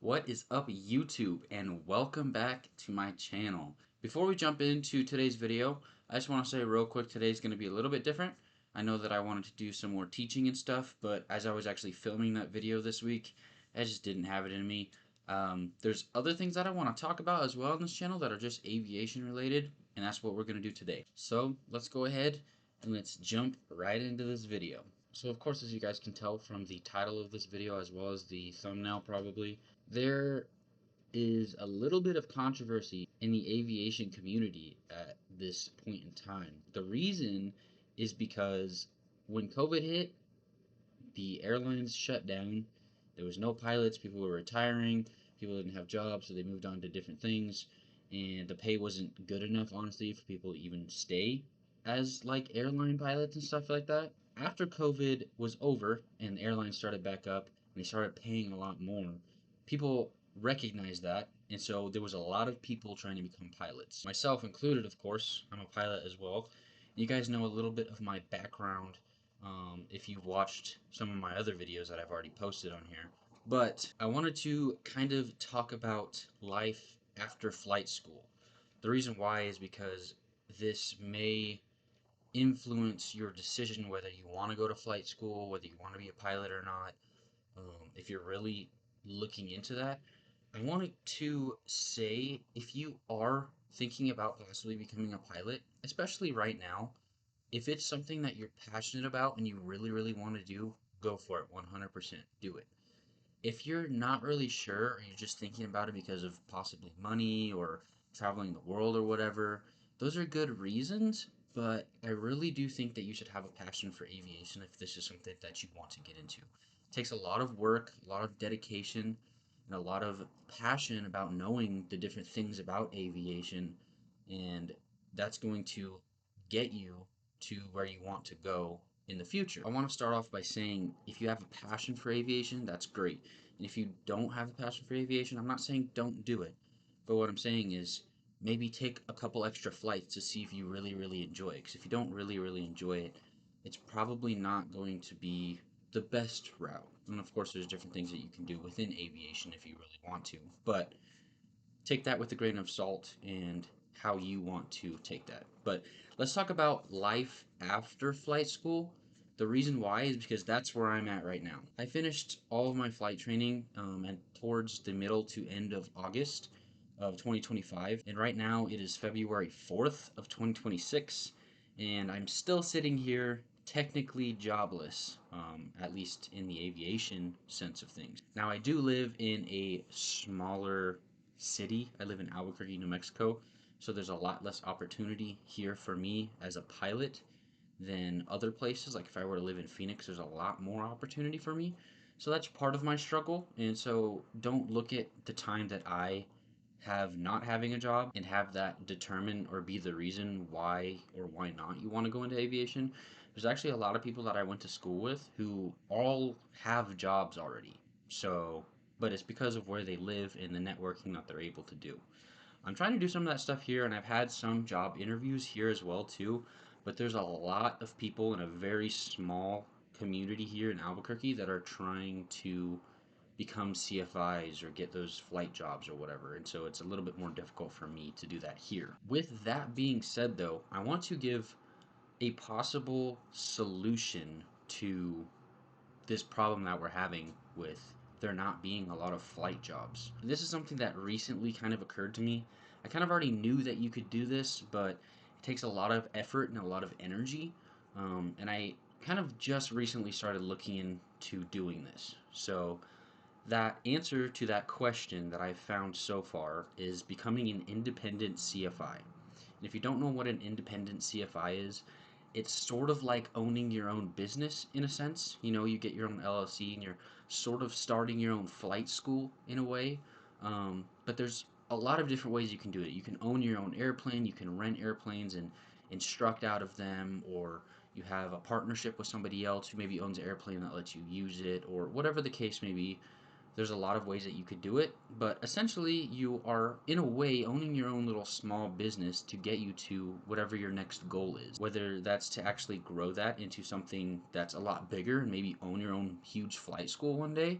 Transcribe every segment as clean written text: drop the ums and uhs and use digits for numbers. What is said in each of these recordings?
What is up, YouTube, and welcome back to my channel. Before we jump into today's video, I just want to say real quick, today's going to be a little bit different. I know that I wanted to do some more teaching and stuff, but as I was actually filming that video this week, I just didn't have it in me. There's other things that I want to talk about as well on this channel that are just aviation related, and that's what we're going to do today. So let's go ahead and let's jump right into this video. So of course, as you guys can tell from the title of this video as well as the thumbnail probably, there is a little bit of controversy in the aviation community at this point in time. The reason is because when COVID hit, the airlines shut down. There was no pilots, people were retiring, people didn't have jobs, so they moved on to different things, and the pay wasn't good enough, honestly, for people to even stay as like airline pilots and stuff like that. After COVID was over and the airlines started back up and they started paying a lot more, people recognized that, and so there was a lot of people trying to become pilots. Myself included, of course. I'm a pilot as well. You guys know a little bit of my background if you've watched some of my other videos that I've already posted on here. But I wanted to kind of talk about life after flight school. The reason why is because this may influence your decision whether you want to go to flight school, whether you want to be a pilot or not. If you're really looking into that, I wanted to say if you are thinking about possibly becoming a pilot, especially right now, if it's something that you're passionate about and you really, really want to do, go for it 100%. Do it. If you're not really sure or you're just thinking about it because of possibly money or traveling the world or whatever, those are good reasons, but I really do think that you should have a passion for aviation if this is something that you want to get into. It takes a lot of work, a lot of dedication, and a lot of passion about knowing the different things about aviation, and that's going to get you to where you want to go in the future. I want to start off by saying if you have a passion for aviation, that's great. And if you don't have a passion for aviation, I'm not saying don't do it. But what I'm saying is maybe take a couple extra flights to see if you really, really enjoy it. Because if you don't really, really enjoy it, it's probably not going to be the best route. And of course, there's different things that you can do within aviation if you really want to. But take that with a grain of salt and how you want to take that. But let's talk about life after flight school. The reason why is because that's where I'm at right now. I finished all of my flight training and towards the middle to end of August of 2025, and right now it is February 4th of 2026, and I'm still sitting here technically jobless, at least in the aviation sense of things. Now I do live in a smaller city. I live in Albuquerque, New Mexico, so there's a lot less opportunity here for me as a pilot than other places. Like if I were to live in Phoenix, there's a lot more opportunity for me. So that's part of my struggle. And so don't look at the time that I have not having a job and have that determine or be the reason why or why not you want to go into aviation. There's actually a lot of people that I went to school with who all have jobs already. So, but it's because of where they live and the networking that they're able to do. I'm trying to do some of that stuff here, and I've had some job interviews here as well too. But there's a lot of people in a very small community here in Albuquerque that are trying to become CFIs or get those flight jobs or whatever, and so it's a little bit more difficult for me to do that here. With that being said, though, I want to give a possible solution to this problem that we're having with there not being a lot of flight jobs. This is something that recently kind of occurred to me. I kind of already knew that you could do this, but it takes a lot of effort and a lot of energy. And I kind of just recently started looking into doing this. So that answer to that question that I've found so far is becoming an independent CFI. And if you don't know what an independent CFI is, it's sort of like owning your own business in a sense. You know, you get your own LLC and you're sort of starting your own flight school in a way. But there's a lot of different ways you can do it. You can own your own airplane, you can rent airplanes and instruct out of them, or you have a partnership with somebody else who maybe owns an airplane that lets you use it, or whatever the case may be. There's a lot of ways that you could do it, but essentially you are, in a way, owning your own little small business to get you to whatever your next goal is. Whether that's to actually grow that into something that's a lot bigger and maybe own your own huge flight school one day,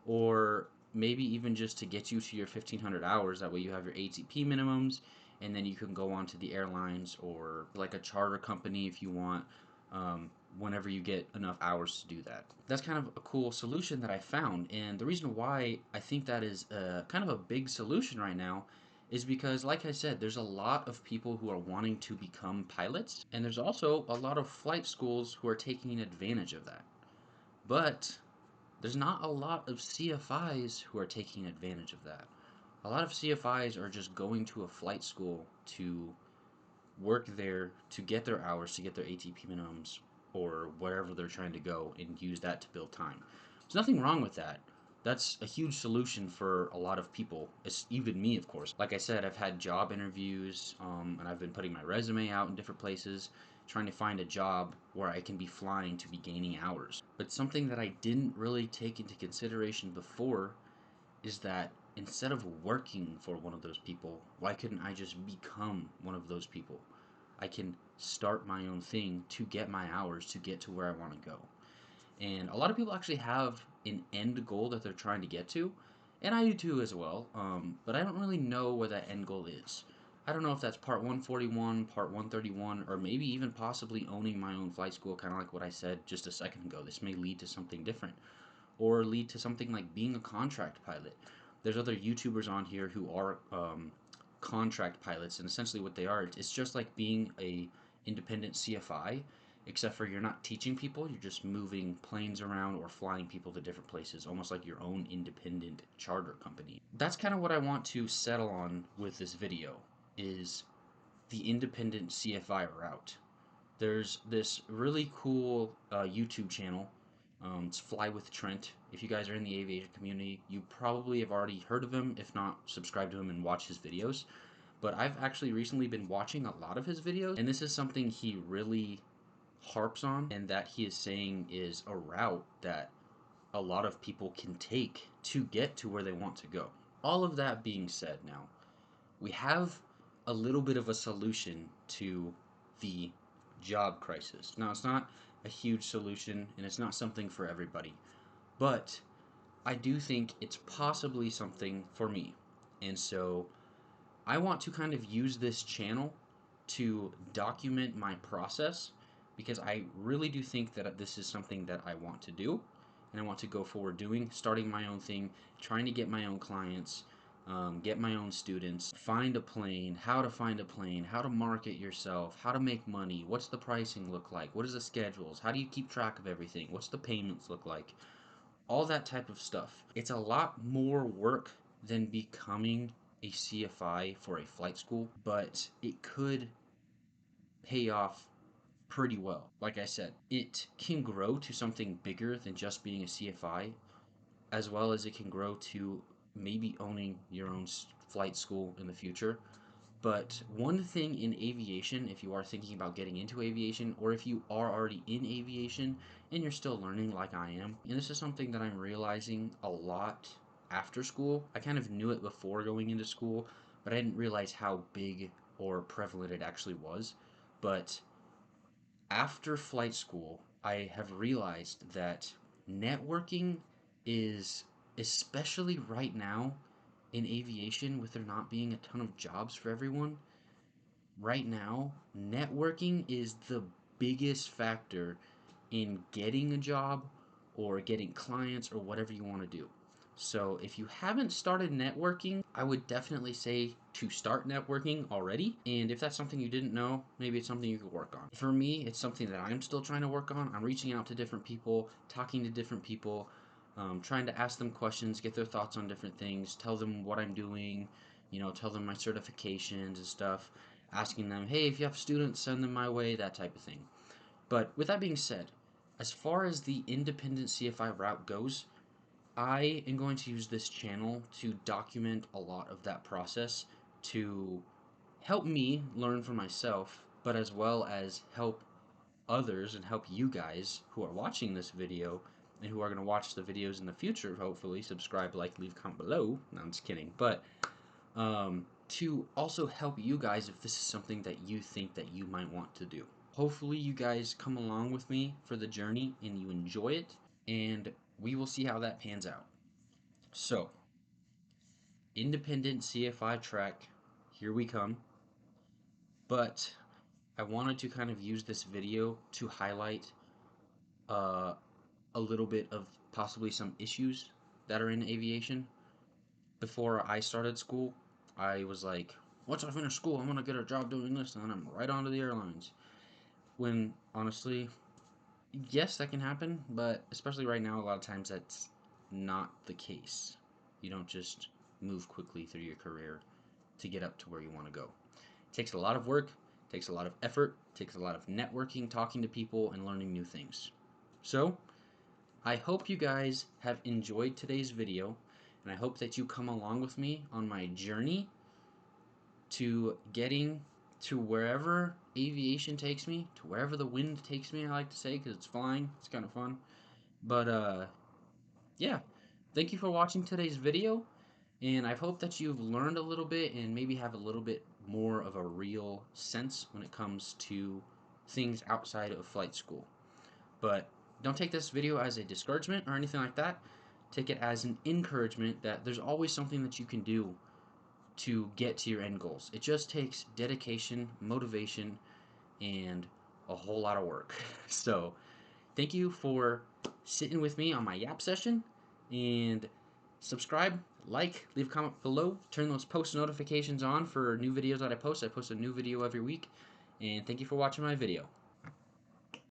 or maybe even just to get you to your 1,500 hours. That way you have your ATP minimums, and then you can go on to the airlines or like a charter company if you want. Um, Whenever you get enough hours to do that. That's kind of a cool solution that I found. And the reason why I think that is kind of a big solution right now is because, like I said, there's a lot of people who are wanting to become pilots, and there's also a lot of flight schools who are taking advantage of that. But there's not a lot of CFIs who are taking advantage of that. A lot of CFIs are just going to a flight school to work there to get their hours, to get their ATP minimums, or wherever they're trying to go, and use that to build time. There's nothing wrong with that. That's a huge solution for a lot of people, it's even me, of course. Like I said, I've had job interviews, and I've been putting my resume out in different places, trying to find a job where I can be flying to be gaining hours. But something that I didn't really take into consideration before is that instead of working for one of those people, why couldn't I just become one of those people? I can start my own thing to get my hours to get to where I want to go. And a lot of people actually have an end goal that they're trying to get to, and I do too as well. But I don't really know what that end goal is. I don't know if that's part 141, part 131, or maybe even possibly owning my own flight school, kind of like what I said just a second ago. This may lead to something different or lead to something like being a contract pilot. There's other YouTubers on here who are contract pilots, and essentially what they are, it's just like being a independent CFI, except for you're not teaching people, you're just moving planes around or flying people to different places, almost like your own independent charter company. That's kind of what I want to settle on with this video, is the independent CFI route. There's this really cool YouTube channel. It's Fly with Trent. If you guys are in the aviation community, you probably have already heard of him. If not, subscribe to him and watch his videos. But I've actually recently been watching a lot of his videos, and this is something he really harps on, and that he is saying is a route that a lot of people can take to get to where they want to go. All of that being said, now we have a little bit of a solution to the job crisis. Now, it's not a huge solution and it's not something for everybody, but I do think it's possibly something for me. And so I want to kind of use this channel to document my process, because I really do think that this is something that I want to do and I want to go forward doing, starting my own thing, trying to get my own clients, get my own students, find a plane, how to find a plane, how to market yourself, how to make money, what's the pricing look like, what is the schedules, how do you keep track of everything, what's the payments look like, all that type of stuff. It's a lot more work than becoming a CFI for a flight school, but it could pay off pretty well. Like I said, it can grow to something bigger than just being a CFI, as well as it can grow to maybe owning your own flight school in the future. But one thing in aviation, if you are thinking about getting into aviation, or if you are already in aviation and you're still learning like I am, and this is something that I'm realizing a lot after school. I kind of knew it before going into school, but I didn't realize how big or prevalent it actually was. But after flight school, I have realized that networking is, especially right now in aviation, with there not being a ton of jobs for everyone, right now, networking is the biggest factor in getting a job or getting clients or whatever you want to do. So, if you haven't started networking, I would definitely say to start networking already. And if that's something you didn't know, maybe it's something you could work on. For me, it's something that I'm still trying to work on. I'm reaching out to different people, talking to different people, trying to ask them questions, get their thoughts on different things, tell them what I'm doing, tell them my certifications and stuff, asking them, hey, if you have students, send them my way, that type of thing. But with that being said, as far as the independent CFI route goes, I am going to use this channel to document a lot of that process to help me learn for myself, but as well as help others and help you guys who are watching this video and who are going to watch the videos in the future, hopefully. Subscribe, like, leave a comment below. No, I'm just kidding. But to also help you guys if this is something that you think that you might want to do. Hopefully you guys come along with me for the journey and you enjoy it, and we will see how that pans out. So, independent CFI track. Here we come. But I wanted to kind of use this video to highlight uh, a little bit of possibly some issues that are in aviation. Before I started school, I was like, once I finish school, I'm gonna get a job doing this, and then I'm right onto the airlines. When honestly, yes, that can happen, but especially right now, a lot of times that's not the case. You don't just move quickly through your career to get up to where you want to go. It takes a lot of work, takes a lot of effort, takes a lot of networking, talking to people, and learning new things. So, I hope you guys have enjoyed today's video, and I hope that you come along with me on my journey to getting to wherever aviation takes me, to wherever the wind takes me, I like to say, because it's flying. It's kind of fun. But, yeah. Thank you for watching today's video, and I hope that you've learned a little bit and maybe have a little bit more of a real sense when it comes to things outside of flight school. But don't take this video as a discouragement or anything like that. Take it as an encouragement that there's always something that you can do to get to your end goals. It just takes dedication, motivation, and a whole lot of work. So, thank you for sitting with me on my yap session, and subscribe, like, leave a comment below, turn those post notifications on for new videos that I post. I post a new video every week, and thank you for watching my video.